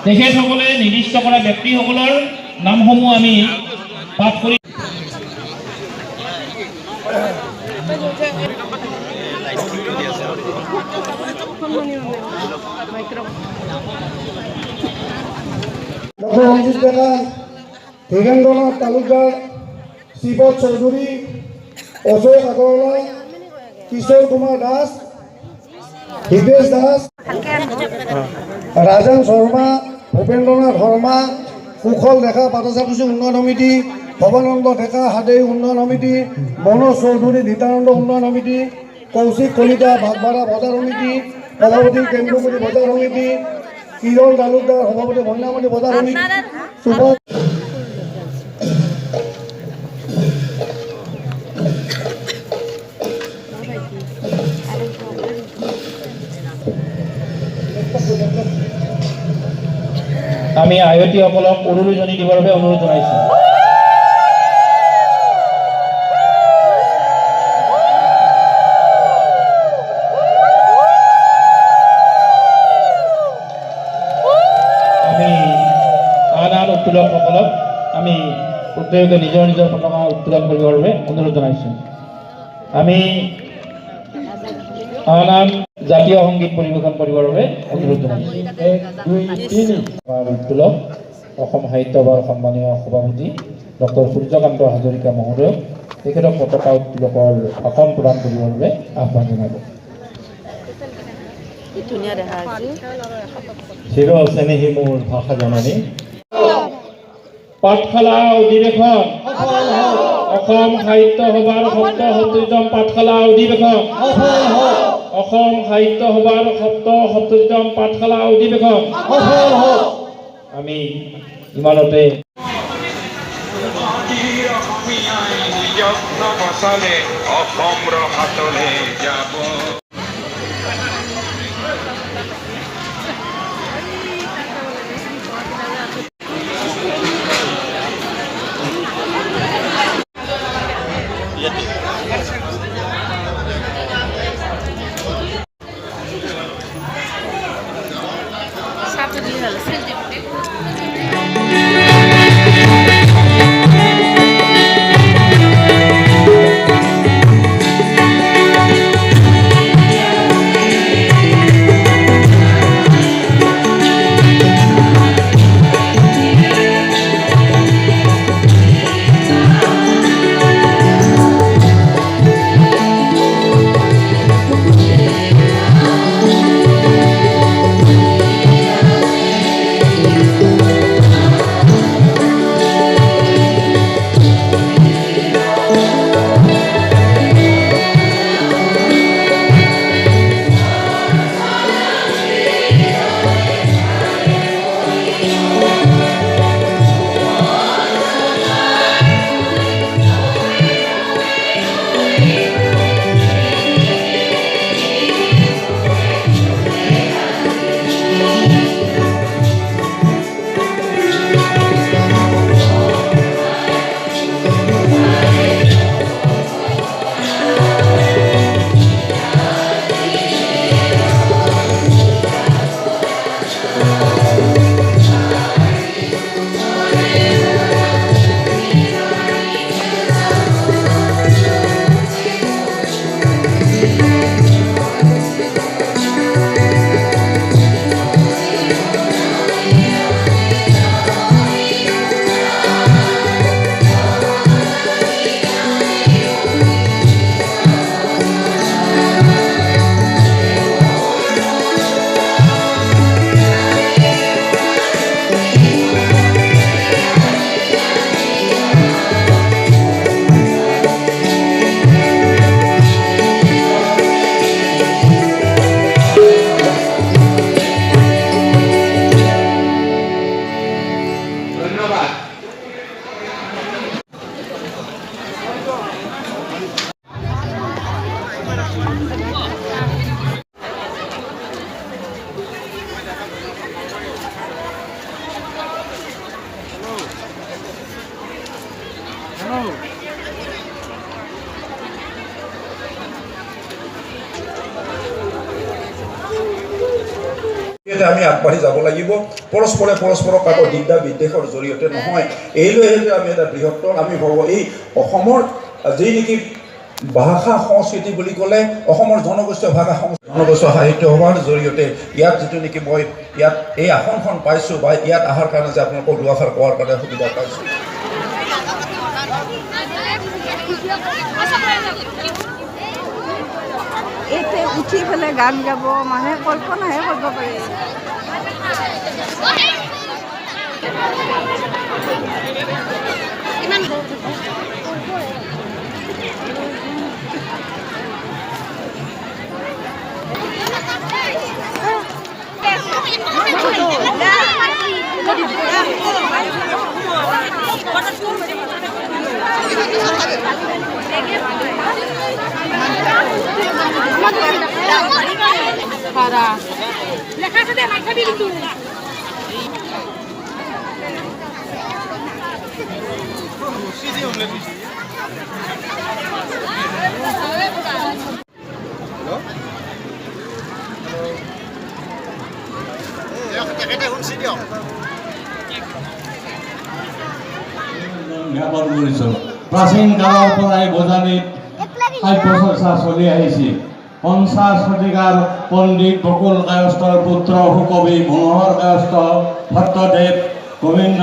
তেখেতসকলে নিৰ্দিষ্ট কৰা ব্যক্তিসকলৰ নামসমূহ আমি পাঠ কৰি রঞ্জিত ডেকা, ধীরেন্দ্রনাথ তালুকদার, শিবত চৌধুরী, অশোক আগরওয়ালা, কিশোর কুমার দাস, হিতেশ দাস, রাজন শর্মা, ভূপেন্দ্রনাথ শর্মা, কুশল ডেকা পাটচাকুচি উন্নয়ন সমিতি, ভবানন্দ ডেকা হাদেই উন্নয়ন সমিতি, মনোজ চৌধুরী নিতানন্দ উন্নয়ন সমিতি, কৌশিক কলিতা ভাগবাড়া বজাৰ সমিতি, সভাপতি কেন্দ্ৰপুৰী বজাৰ সমিতি, কিৰণ তালুকদাৰ সভাপতি মহিলামণি বজাৰ সমিতি, সুভাষ আমি আয়তীসকলক উৰুলি দিবৰ বাবে অনুৰোধ জনাইছোঁ। আমি আন উত্তোলকসকলক আমি প্ৰত্যেকে নিজৰ নিজৰ পতাকা উত্তোলন কৰিবৰ বাবে অনুৰোধ জনাইছোঁ। আমি আন জাতীয় সংগীত পৰিৱেশন কৰিবৰ বাবে অনুৰোধ জনাইছোঁ। 1 2 3 উত্তোলক অসম সাহিত্য সভাৰ সন্মানীয় সভাপতি ডক্টৰ সূৰ্যকান্ত হাজৰিকা মহোদয়ক তেখেতক পতাকা উত্তোলকৰ ভাষণ প্ৰদান কৰিবৰ বাবে আহ্বান জনাব। চিৰ চেনেহী মোৰ ভাষা জননী পাঠশালা অধিৱেশন অসম সাহিত্য সভাৰ ৭৭তম পাঠশালা অধিৱেশন অসম সাহিত্য সভাৰ ৭৭তম পাঠশালা অধিৱেশন আমি ইমানতে অসম ৰসাতলে যাব। আমি আগবাঢ়ি যাব লাগিব পৰস্পৰে পৰস্পৰক কাকো দিগদাৰ বিদ্বেষৰ জৰিয়তে নহয় এইলৈহে যে আমি এটা বৃহত্তৰ আমি ভাবোঁ এই অসমৰ যি নেকি ভাষা সংস্কৃতি বুলি ক'লে অসমৰ জনগোষ্ঠীয় ভাষা জনগোষ্ঠীয় সাহিত্য সভাৰ জৰিয়তে ইয়াত যিটো নেকি মই ইয়াত এই আসনখন পাইছোঁ বা ইয়াত অহাৰ কাৰণে যে আপোনালোকক দুআষাৰ কোৱাৰ কাৰণে সুবিধা পাইছোঁ এতে উঠি পেলাই গান গাব মানে কল্পনাহে কৰিব পাৰি লেখা আছে দে মাইখাবি কিন্তু জ্ঞাপন কৰিছোঁ প্ৰাচীন কালৰ পৰাই বজানীত সাহিত্য চৰ্চা চলি আহিছিল 50 শতিকাৰ পণ্ডিত বকুল কায়স্থৰ পুত্ৰ সুকবি মনোহৰ কায়স্থ ভট্টদেৱ গোবিন্দ